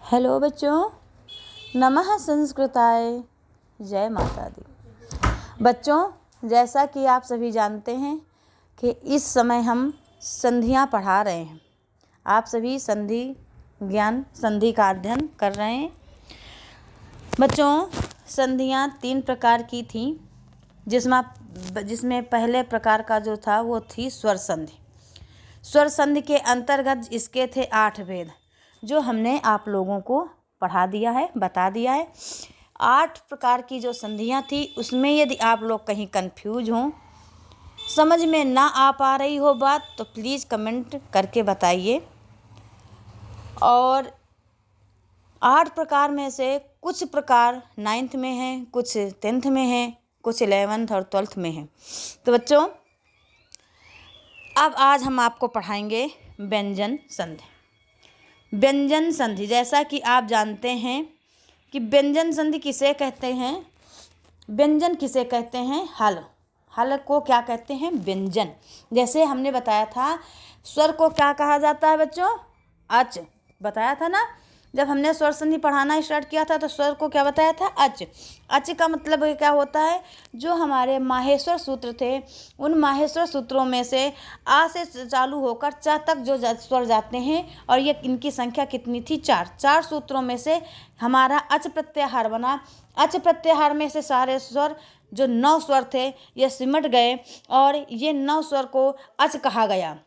Hello बच्चों, नमः संस्कृताय, जय माता दी। बच्चों, जैसा कि आप सभी जानते हैं कि इस समय हम संधियां पढ़ा रहे हैं। आप सभी संधि ज्ञान संधि का अध्ययन कर रहे हैं। बच्चों, संधियां 3 प्रकार की थीं, जिसमें पहले प्रकार का जो था वो थी स्वर संधि। स्वर संधि के अंतर्गत इसके थे 8 भेद, जो हमने आप लोगों को पढ़ा दिया है, बता दिया है। 8 प्रकार की जो संधियां थी, उसमें यदि आप लोग कहीं कंफ्यूज हों, समझ में ना आ पा रही हो बात, तो प्लीज़ कमेंट करके बताइए। और 8 प्रकार में से कुछ प्रकार 9th में हैं, कुछ 10th में हैं, कुछ 11th और 12th में हैं। तो बच्चों, अब आज हम आपको पढ़ाएंगे व्यंजन संधि। व्यंजन संधि, जैसा कि आप जानते हैं कि व्यंजन संधि किसे कहते हैं? व्यंजन किसे कहते हैं? हल को क्या कहते हैं? व्यंजन। जैसे हमने बताया था, स्वर को क्या कहा जाता है बच्चों? अच। बताया था ना, जब हमने स्वर संधि पढ़ाना स्टार्ट किया था तो स्वर को क्या बताया था? अच। अच का मतलब क्या होता है? जो हमारे माहेश्वर सूत्र थे, उन माहेश्वर सूत्रों में से आ से चालू होकर च तक जो स्वर जाते हैं, और ये इनकी संख्या कितनी थी? 4 सूत्रों में से हमारा अच प्रत्याहार बना। अच प्रत्याहार में से सारे स्वर, जो 9 स्वर थे, ये सिमट गए और ये 9 स्वर को अच कहा गया।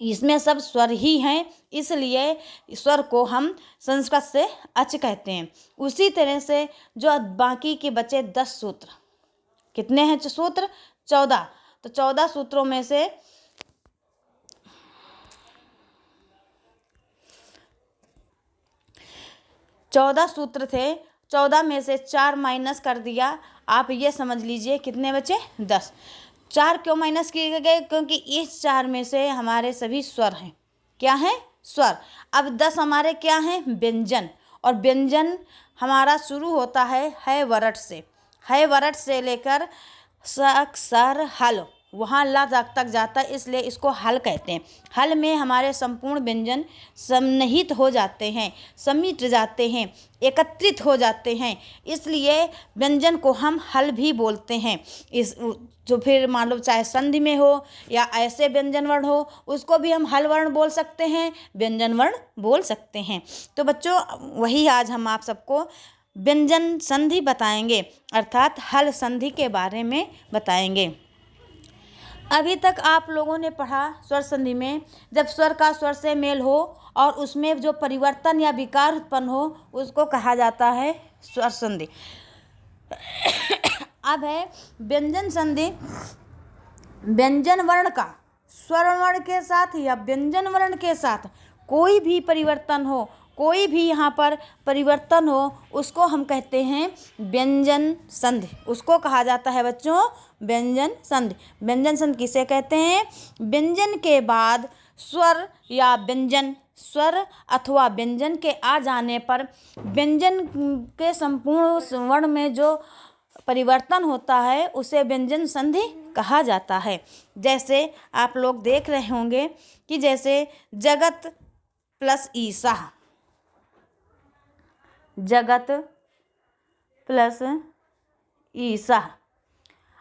इसमें सब स्वर ही हैं, इसलिए स्वर को हम संस्कृत से अच कहते हैं। उसी तरह से जो बाकी के बचे 10 सूत्र, कितने हैं सूत्र? 14। तो 14 सूत्रों में से 14 सूत्र थे, 14 में से 4 माइनस कर दिया। आप ये समझ लीजिए कितने बचे? 10। 4 क्यों माइनस किए गए? क्योंकि इस 4 में से हमारे सभी स्वर हैं। क्या हैं? स्वर। अब 10 हमारे क्या हैं? व्यंजन। और व्यंजन हमारा शुरू होता है वरट से। है वरट से लेकर स, सर, हल, वहाँ ला तक जाता है, इसलिए इसको हल कहते हैं। हल में हमारे संपूर्ण व्यंजन सम्मिलित हो जाते हैं, समिट जाते हैं, एकत्रित हो जाते हैं, इसलिए व्यंजन को हम हल भी बोलते हैं। इस जो फिर मान लो चाहे संधि में हो या ऐसे व्यंजन वर्ण हो, उसको भी हम हल वर्ण बोल सकते हैं, व्यंजन वर्ण बोल सकते हैं। तो बच्चों, वही आज हम आप सबको व्यंजन संधि बताएंगे, अर्थात हल संधि के बारे में बताएंगे। अभी तक आप लोगों ने पढ़ा स्वर संधि में, जब स्वर का स्वर से मेल हो और उसमें जो परिवर्तन या विकार उत्पन्न हो, उसको कहा जाता है स्वर संधि। अब है व्यंजन संधि। व्यंजन वर्ण का स्वर वर्ण के साथ या व्यंजन वर्ण के साथ कोई भी परिवर्तन हो, कोई भी यहाँ पर परिवर्तन हो, उसको हम कहते हैं व्यंजन संधि। उसको कहा जाता है बच्चों व्यंजन संधि। व्यंजन संधि किसे कहते हैं? व्यंजन के बाद स्वर या व्यंजन, स्वर अथवा व्यंजन के आ जाने पर व्यंजन के संपूर्ण वर्ण में जो परिवर्तन होता है, उसे व्यंजन संधि कहा जाता है। जैसे आप लोग देख रहे होंगे कि जैसे जगत प्लस ईसा, जगत प्लस ईसा।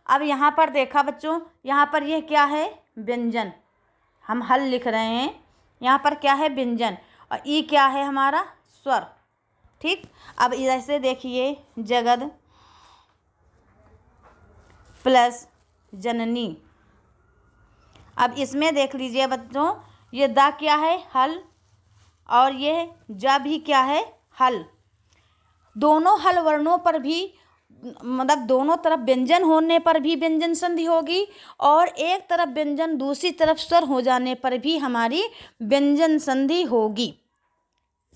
अब यहाँ पर देखा बच्चों, यहाँ पर यह क्या है? व्यंजन। हम हल लिख रहे हैं, यहाँ पर क्या है? व्यंजन। और ई क्या है? हमारा स्वर। ठीक। अब ऐसे देखिए, जगत प्लस जननी। अब इसमें देख लीजिए बच्चों, ये दा क्या है? हल। और ये जा भी क्या है? हल। दोनों हल वर्णों पर भी, मतलब दोनों तरफ व्यंजन होने पर भी व्यंजन संधि होगी, और एक तरफ व्यंजन दूसरी तरफ स्वर हो जाने पर भी हमारी व्यंजन संधि होगी।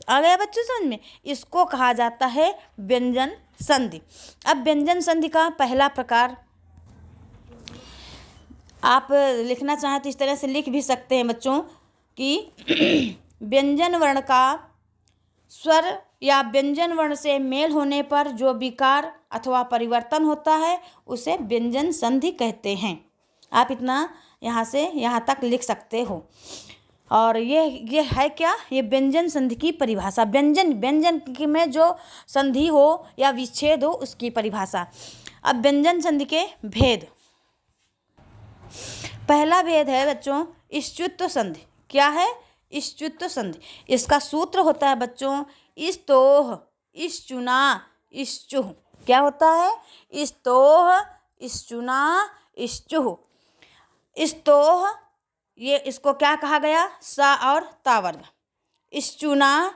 आ गया बच्चों समझ में? इसको कहा जाता है व्यंजन संधि। अब व्यंजन संधि का पहला प्रकार, आप लिखना चाहें तो इस तरह से लिख भी सकते हैं बच्चों कि व्यंजन वर्ण का स्वर या व्यंजन वर्ण से मेल होने पर जो विकार अथवा परिवर्तन होता है, उसे व्यंजन संधि कहते हैं। आप इतना यहाँ से यहाँ तक लिख सकते हो। और ये है क्या, ये व्यंजन संधि की परिभाषा। व्यंजन में जो संधि हो या विच्छेद हो उसकी परिभाषा। अब व्यंजन संधि के भेद। पहला भेद है बच्चों इष्टुत्व संधि। क्या है? इष्टुत्व संधि। इसका सूत्र होता है बच्चों इस्तोह, इश्चुना, इश्चुह। क्या होता है? इस्तोह, इश्चुना, इश्चुह। इस्तोह, ये इसको क्या कहा गया? सा और ता वर्ग। इश्चुना,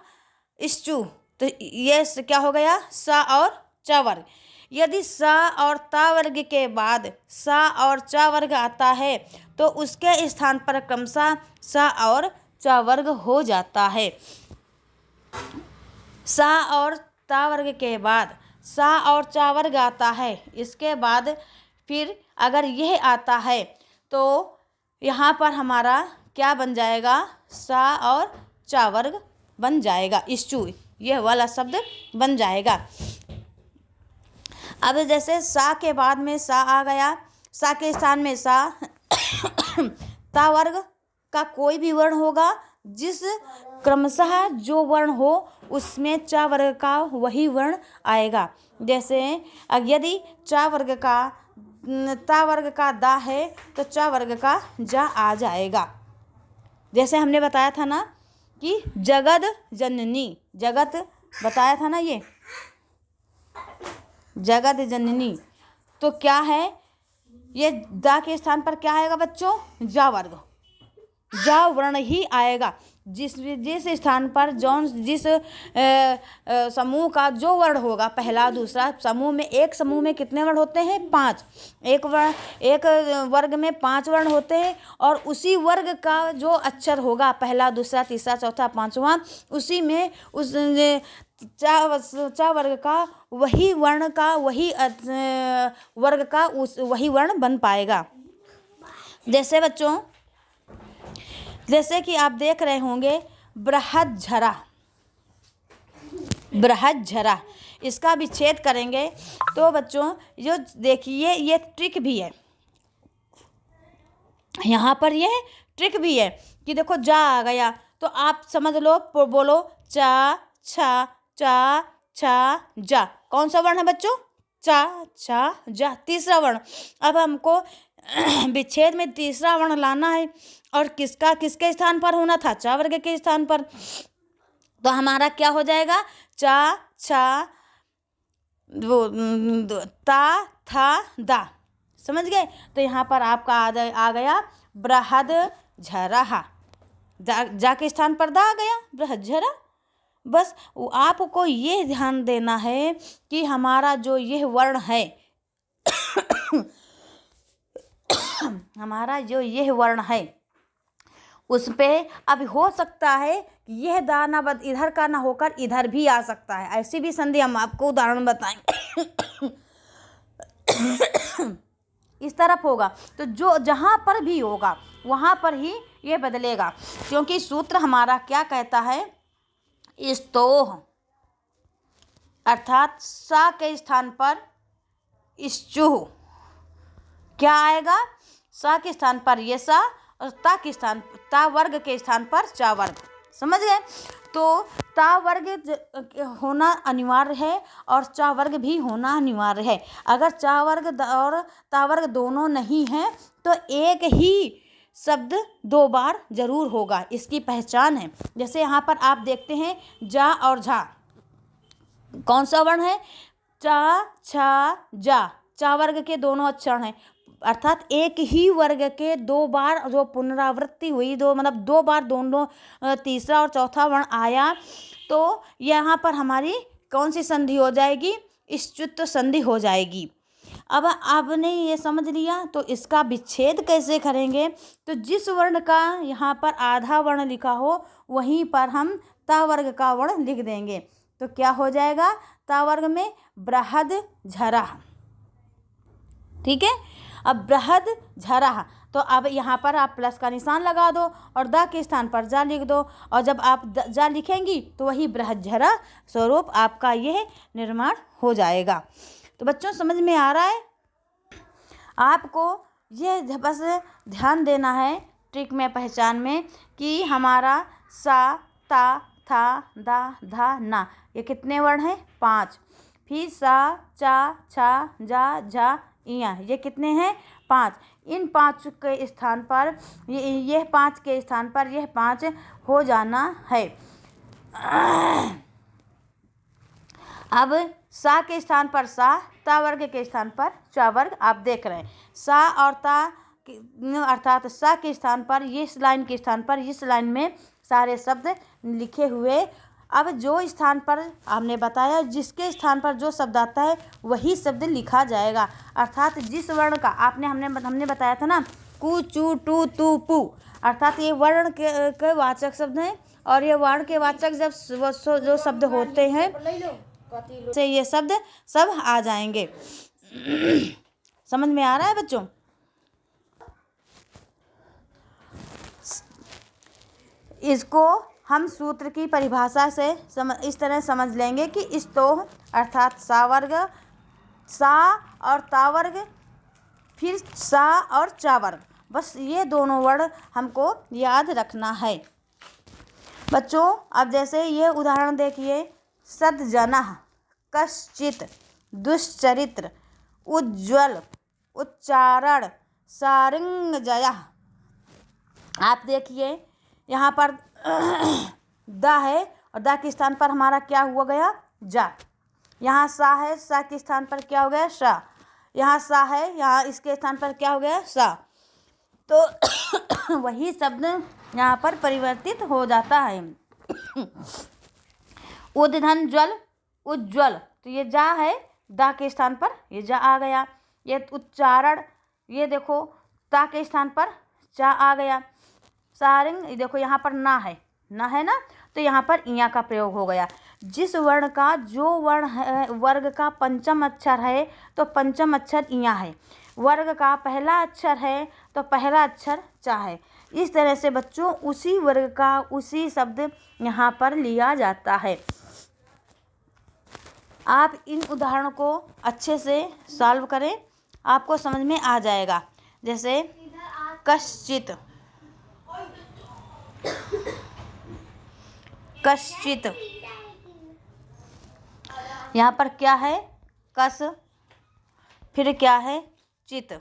इश्चु, तो ये क्या हो गया? सा और चा वर्ग। यदि सा और ता वर्ग के बाद सा और चा वर्ग आता है तो उसके स्थान पर क्रमशः सा और चा वर्ग हो जाता है। सा और ता वर्ग के बाद सा और चा वर्ग आता है, इसके बाद फिर अगर यह आता है तो यहाँ पर हमारा क्या बन जाएगा? सा और चा वर्ग बन जाएगा, इश्चु, यह वाला शब्द बन जाएगा। अब जैसे सा के बाद में सा आ गया, सा के स्थान में सा, ता वर्ग का कोई भी वर्ण होगा, जिस क्रमशः जो वर्ण हो उसमें चा वर्ग का वही वर्ण आएगा। जैसे यदि चा वर्ग का ता वर्ग का दा है तो चा वर्ग का जा आ जाएगा। जैसे हमने बताया था ना कि जगत जननी, जगत बताया था ना, ये जगत जननी, तो क्या है? ये दा के स्थान पर क्या आएगा बच्चों? जा वर्ग, जा वर्ण ही आएगा। जिस स्थान पर जिस समूह का जो वर्ण होगा, पहला दूसरा समूह में, एक समूह में कितने वर्ण होते हैं? 5। एक वर्ग में 5 वर्ण होते हैं और उसी वर्ग का जो अक्षर होगा, पहला दूसरा तीसरा चौथा पांचवा, उसी में उस चा वर्ग का वही वर्ण का वही वर्ग का वही वर्ण बन पाएगा। जैसे बच्चों, जैसे कि आप देख रहे होंगे बृहज्झरा, बृहज्झरा, इसका विच्छेद करेंगे तो बच्चों जो देखिए ये ट्रिक भी है, यहाँ पर यह ट्रिक भी है कि देखो जा आ गया तो आप समझ लो, बोलो चा, छा, चा, छा, जा। कौन सा वर्ण है बच्चों? चा, छा, जा, तीसरा वर्ण। अब हमको विच्छेद में तीसरा वर्ण लाना है और किसके स्थान पर होना था? चा वर्ग के स्थान पर। तो हमारा क्या हो जाएगा? चा, छा, ता, था, दा। समझ गए? तो यहाँ पर आपका आ गया बृहज्झरा। जा के स्थान पर दा आ गया, बृहज्झरा। बस आपको ये ध्यान देना है कि हमारा जो यह वर्ण है हमारा जो यह वर्ण है उस पे अब हो सकता है कि यह दाना इधर का ना होकर इधर भी आ सकता है। ऐसी भी संधि हम आपको उदाहरण बताएंगे। इस तरफ होगा तो जो जहाँ पर भी होगा वहाँ पर ही ये बदलेगा, क्योंकि सूत्र हमारा क्या कहता है? इस्तोह, अर्थात सा के स्थान पर इश्चुह। क्या आएगा? सा के स्थान पर ये सा और ता वर्ग के स्थान पर चा वर्ग। समझ गए? तो ता वर्ग होना अनिवार्य है और चा वर्ग भी होना अनिवार्य है। अगर चा वर्ग और ता वर्ग दोनों नहीं हैं तो एक ही शब्द 2 बार जरूर होगा, इसकी पहचान है। जैसे यहाँ पर आप देखते हैं जा और झा, कौन सा वर्ण है? चा, छा, जा, चा वर्ग के दोनों अक्षर हैं, अर्थात एक ही वर्ग के 2 बार जो पुनरावृत्ति हुई, मतलब 2 बार दोनों तीसरा और चौथा वर्ण आया, तो यहाँ पर हमारी कौन सी संधि हो जाएगी? इष्टुत्व संधि हो जाएगी। अब आपने ये समझ लिया तो इसका विच्छेद कैसे करेंगे? तो जिस वर्ण का यहाँ पर आधा वर्ण लिखा हो वहीं पर हम ता वर्ग का वर्ण लिख देंगे। तो क्या हो जाएगा? ता वर्ग में बृहज्झरा। ठीक है? अब बृहज्झरा, तो अब यहाँ पर आप प्लस का निशान लगा दो और दा के स्थान पर जा लिख दो, और जब आप जा लिखेंगी तो वही बृहज्झरा स्वरूप आपका यह निर्माण हो जाएगा। तो बच्चों समझ में आ रहा है? आपको ये बस ध्यान देना है ट्रिक में पहचान में कि हमारा सा, ता, था, दा, धा, ना, ये कितने वर्ण हैं? 5। फिर सा, चा, छा, जा, झा, इया, ये कितने हैं? 5। इन 5 के स्थान पर यह 5 के स्थान पर यह 5 हो जाना है। अब सा के स्थान पर सा, ता वर्ग के स्थान पर चा वर्ग आप देख रहे हैं। सा और ता अर्थात सा के स्थान पर इस लाइन के स्थान पर इस लाइन में सारे शब्द लिखे हुए। अब जो स्थान पर हमने बताया जिसके स्थान पर जो शब्द आता है वही शब्द लिखा जाएगा। अर्थात जिस वर्ण का हमने बताया था ना, कु, चू, टू, तू, पू, अर्थात ये वर्ण के वाचक शब्द हैं और ये वर्ण के वाचक जब जो शब्द होते हैं से ये शब्द सब आ जाएंगे। समझ में आ रहा है बच्चों? इसको हम सूत्र की परिभाषा से इस तरह समझ लेंगे कि इस तो अर्थात सा वर्ग, सा और ता वर्ग, फिर सा और चा वर्ग, बस ये दोनों वर्ण हमको याद रखना है। बच्चों अब जैसे ये उदाहरण देखिए, सद्जनः, कश्चित्, दुश्चरित्र, उज्ज्वल, उच्चारण, सारंगजयः। आप देखिए यहाँ पर दा है और दा के स्थान पर हमारा क्या हुआ गया? जा। यहाँ सा है, सा के स्थान पर क्या हो गया? सा। यहाँ सा है, यहाँ इसके स्थान पर क्या हो गया? सा। तो वही शब्द यहाँ पर परिवर्तित हो जाता है। उद्धन ज्वल, उज्ज्वल, तो ये जा है, दा के स्थान पर ये जा आ गया। ये उच्चारण, ये देखो ता के स्थान पर चा आ गया। सारंग, देखो यहाँ पर ना है ना, तो यहाँ पर इया का प्रयोग हो गया। जिस वर्ण का जो वर्ण है वर्ग का पंचम अक्षर है तो पंचम अक्षर इया है, वर्ग का पहला अक्षर है तो पहला अक्षर चा है। इस तरह से बच्चों उसी वर्ग का उसी शब्द यहाँ पर लिया जाता है। आप इन उदाहरणों को अच्छे से सॉल्व करें, आपको समझ में आ जाएगा। जैसे कश्चित्, कश्चित्, यहाँ पर क्या है? कस, फिर क्या है? चित।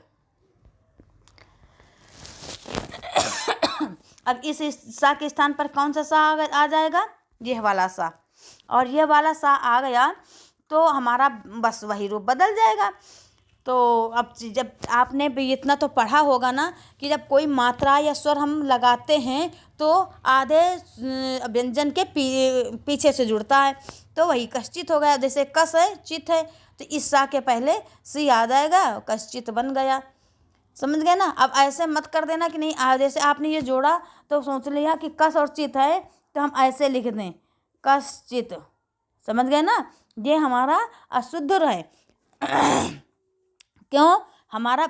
अब इस सा के स्थान पर कौन सा सा आ जाएगा? यह वाला सा, और यह वाला सा आ गया तो हमारा बस वही रूप बदल जाएगा। तो अब जब आपने भी इतना तो पढ़ा होगा ना कि जब कोई मात्रा या स्वर हम लगाते हैं तो आधे व्यंजन के पीछे से जुड़ता है, तो वही कश्चित हो गया। जैसे कस है, चित है, तो इस सा के पहले सी आ जाएगा, कश्चित बन गया। समझ गए ना? अब ऐसे मत कर देना कि नहीं, जैसे आपने ये जोड़ा तो सोच लिया कि कस और चित है तो हम ऐसे लिख दें कश्चित। समझ गए ना? ये हमारा अशुद्ध है। क्यों? हमारा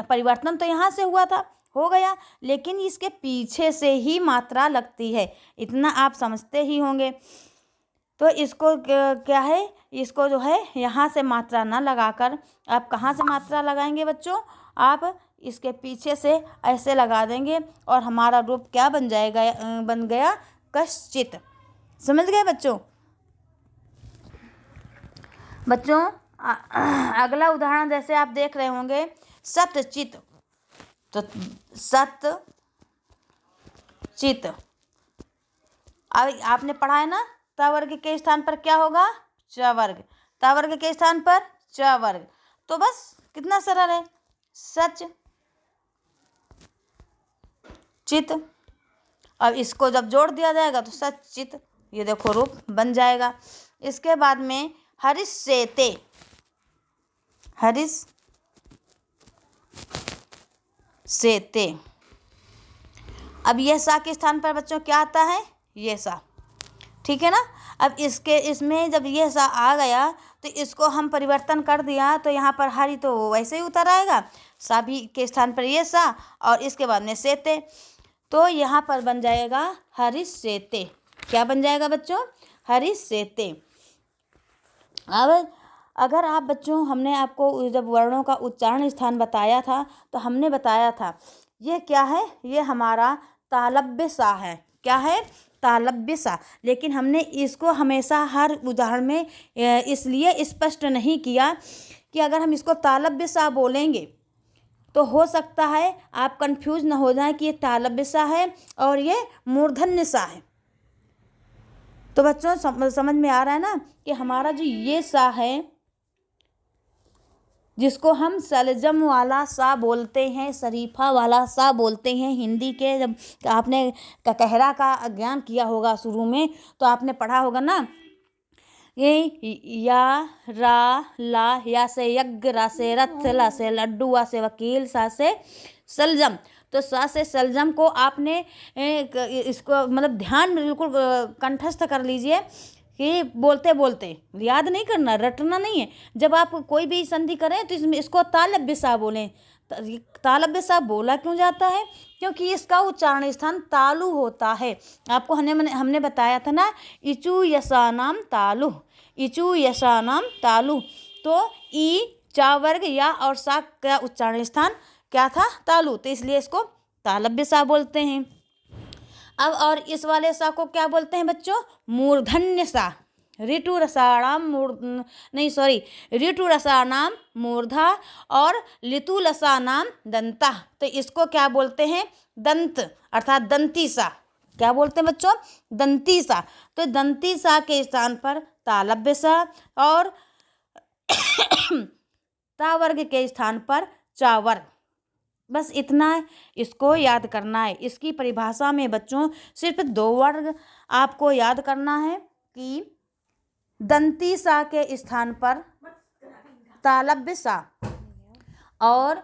परिवर्तन तो यहाँ से हुआ था, हो गया, लेकिन इसके पीछे से ही मात्रा लगती है, इतना आप समझते ही होंगे। तो इसको क्या है, इसको जो है यहाँ से मात्रा ना लगाकर आप कहाँ से मात्रा लगाएंगे बच्चों? आप इसके पीछे से ऐसे लगा देंगे और हमारा रूप क्या बन जाएगा? बन गया कश्चित। समझ गए बच्चों? बच्चों अगला उदाहरण जैसे आप देख रहे होंगे, सतचित, तो सतचित, अब आपने पढ़ा है ना, ता वर्ग के स्थान पर क्या होगा? च वर्ग, ता वर्ग के स्थान पर च वर्ग, तो बस कितना सरल है, सच चित। अब इसको जब जोड़ दिया जाएगा तो सचित, ये देखो रूप बन जाएगा। इसके बाद में हरिश सेते, हरिश सेते, अब यह सा के स्थान पर बच्चों क्या आता है? ये सा, ठीक है ना? अब इसमें जब ये सा आ गया तो इसको हम परिवर्तन कर दिया तो यहाँ पर हरि तो वैसे ही उतर आएगा, सा भी के स्थान पर ये सा और इसके बाद में सेते, तो यहाँ पर बन जाएगा हरिश सेते। क्या बन जाएगा बच्चों? हरिश सेते। अब अगर आप बच्चों, हमने आपको जब वर्णों का उच्चारण स्थान बताया था तो हमने बताया था ये क्या है, ये हमारा तालव्य सा है। क्या है, तालव्य सा। लेकिन हमने इसको हमेशा हर उदाहरण में इसलिए स्पष्ट नहीं किया कि अगर हम इसको तालव्य सा बोलेंगे तो हो सकता है आप कंफ्यूज न हो जाए कि ये तालव्य सा है और ये मूर्धन्य सा है। तो बच्चों समझ में आ रहा है ना कि हमारा जो ये सा है, जिसको हम सलजम वाला सा बोलते हैं, शरीफा वाला सा बोलते हैं हिंदी के। जब आपने ककहरा का ज्ञान किया होगा शुरू में तो आपने पढ़ा होगा ना, ये या, रा, ला, या से यज्ञ, रा से रथ, ला से लड्डू, वा से वकील, सा से सलजम। तो सा से सलजम को आपने इसको मतलब ध्यान में बिल्कुल कंठस्थ कर लीजिए कि बोलते बोलते याद नहीं करना, रटना नहीं है। जब आप कोई भी संधि करें तो इसको तालव्य सा बोलें। तालव्य सा बोला क्यों जाता है, क्योंकि इसका उच्चारण स्थान तालु होता है। आपको हमने बताया था ना, इचु यशानाम तालु, इचु यशानाम तालु। तो ई चा वर्ग या और सा का उच्चारण स्थान क्या था, तालु। तो इसलिए इसको तालव्य सा बोलते हैं। अब और इस वाले सा को क्या बोलते हैं बच्चों, मूर्धन्य सा। ऋतु रसाणाम ऋतु रसानाम मूर्धा और लितु लसानाम दंता। तो इसको क्या बोलते हैं, दंत अर्थात दंती सा। क्या बोलते हैं बच्चों, दंती सा। तो दंती सा के स्थान पर तालव्य सा और ता वर्ग के स्थान पर चा वर्ग। बस इतना है, इसको याद करना है। इसकी परिभाषा में बच्चों सिर्फ 2 वर्ग आपको याद करना है कि दंती सा के स्थान पर तालव्य सा और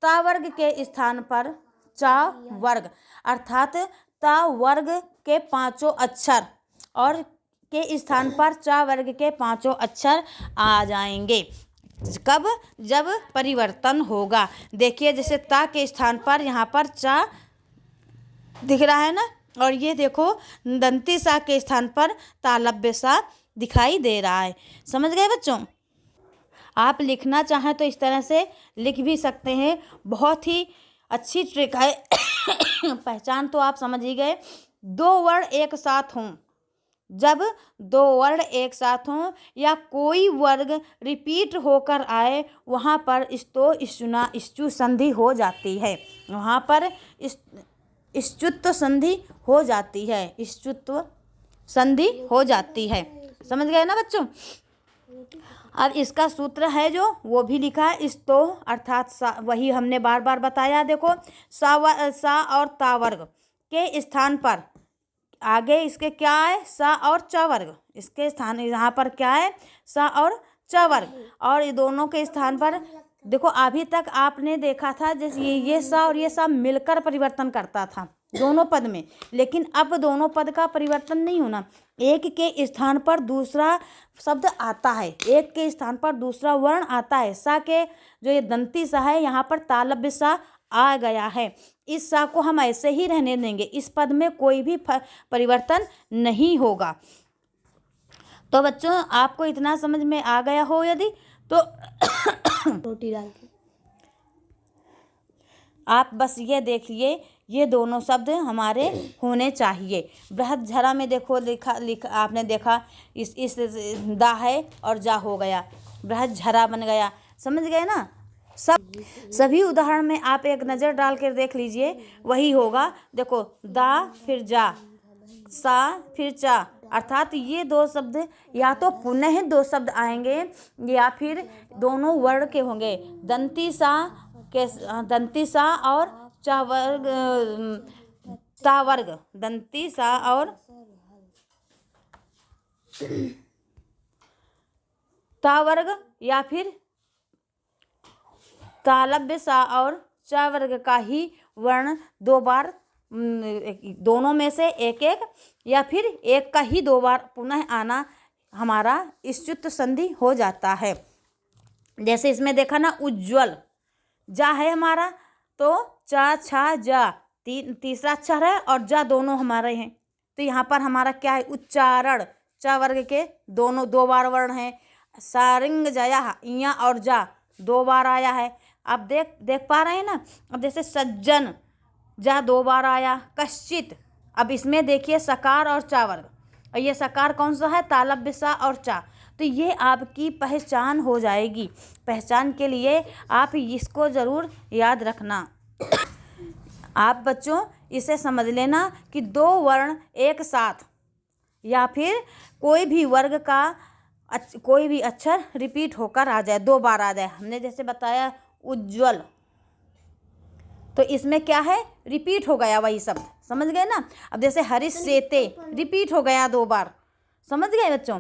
ता वर्ग के स्थान पर चा वर्ग, अर्थात ता वर्ग के 5 अक्षर और के स्थान पर चा वर्ग के 5 अक्षर आ जाएंगे। कब, जब परिवर्तन होगा। देखिए जैसे ता के स्थान पर यहाँ पर चा दिख रहा है ना, और ये देखो दंती सा के स्थान पर तालव्य सा दिखाई दे रहा है। समझ गए बच्चों। आप लिखना चाहें तो इस तरह से लिख भी सकते हैं, बहुत ही अच्छी ट्रिक है। पहचान तो आप समझ ही गए। 2 वर्ण एक साथ हों, जब 2 वर्ण एक साथ हों या कोई वर्ग रिपीट होकर आए, वहाँ पर इस्तो इष्टुना इष्टु संधि हो जाती है। वहाँ पर इष्टुत्व संधि हो जाती है, इष्टुत्व संधि हो जाती है। समझ गए ना बच्चों। अब इसका सूत्र है जो वो भी लिखा है, इस्तो अर्थात सा, वही हमने बार बार बताया। देखो सा और ता वर्ग के स्थान पर आगे इसके क्या है, सा और चा वर्ग। इसके स्थान यहाँ पर क्या है, सा और चा वर्ग। और ये दोनों के स्थान पर देखो, अभी तक आपने देखा था जैसे ये सा और ये सा मिलकर परिवर्तन करता था दोनों पद में, लेकिन अब दोनों पद का परिवर्तन नहीं होना। एक के स्थान पर दूसरा शब्द आता है, एक के स्थान पर दूसरा वर्ण आता है। सा के जो ये दंती सा है, यहाँ पर तालव्य सा आ गया है। इस सा को हम ऐसे ही रहने देंगे, इस पद में कोई भी परिवर्तन नहीं होगा। तो बच्चों आपको इतना समझ में आ गया हो यदि तो रोटी डाल के आप बस ये देखिए, ये दोनों शब्द हमारे होने चाहिए। बृहद झरा में देखो लिखा आपने देखा, इस दा है और जा हो गया, बृहद झरा बन गया। समझ गए ना। सभी उदाहरण में आप एक नज़र डाल कर देख लीजिए, वही होगा। देखो दा फिर जा, सा फिर चा, अर्थात ये 2 शब्द या तो पुनः 2 शब्द आएंगे या फिर दोनों वर्ण के होंगे। दंती सा और चा वर्ग, ता वर्ग, दंती सा और ता वर्ग, या फिर तालव्य सा और चा वर्ग का ही वर्ण 2 बार, दोनों में से एक एक या फिर एक का ही 2 बार पुनः आना हमारा इष्टुत्व संधि हो जाता है। जैसे इसमें देखा ना, उज्ज्वल जा है हमारा, तो चा छा जा तीसरा अक्षर है और जा दोनों हमारे हैं। तो यहाँ पर हमारा क्या है, उच्चारण। चा वर्ग के दोनों 2 बार वर्ण हैं। सारिंग जया, इया और जा 2 बार आया है। आप देख पा रहे हैं ना। अब जैसे सज्जन, जा 2 बार आया, कश्चित। अब इसमें देखिए सकार और चा वर्ग, और ये सकार कौन सा है, तालव्य सा और चा। तो ये आपकी पहचान हो जाएगी। पहचान के लिए आप इसको ज़रूर याद रखना। आप बच्चों इसे समझ लेना कि 2 वर्ण एक साथ या फिर कोई भी वर्ग का कोई भी अक्षर रिपीट होकर आ जाए, 2 बार आ जाए। हमने जैसे बताया उज्ज्वल, तो इसमें क्या है, रिपीट हो गया वही शब्द, समझ गए ना। अब जैसे हरीश सेते, रिपीट हो गया 2 बार, समझ गए बच्चों।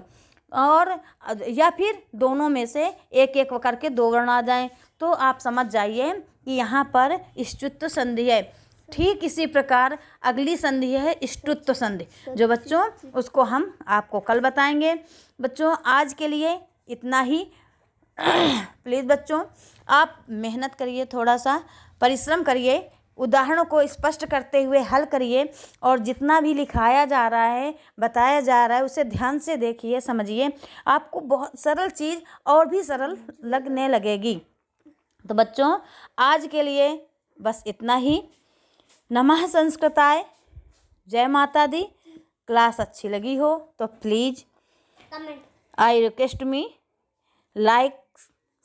और या फिर दोनों में से एक एक करके 2 वर्ण आ जाएं, तो आप समझ जाइए कि यहाँ पर इष्टुत्व संधि है। ठीक इसी प्रकार अगली संधि है इष्टुत्व संधि, जो बच्चों उसको हम आपको कल बताएंगे। बच्चों आज के लिए इतना ही। प्लीज़ बच्चों आप मेहनत करिए, थोड़ा सा परिश्रम करिए, उदाहरणों को स्पष्ट करते हुए हल करिए, और जितना भी लिखाया जा रहा है, बताया जा रहा है, उसे ध्यान से देखिए, समझिए। आपको बहुत सरल चीज़ और भी सरल लगने लगेगी। तो बच्चों आज के लिए बस इतना ही। नमः संस्कृताय, जय माता दी। क्लास अच्छी लगी हो तो please I request me, like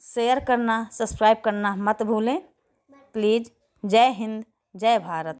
share करना, सब्सक्राइब करना मत भूलें प्लीज़। जय हिंद, जय भारत।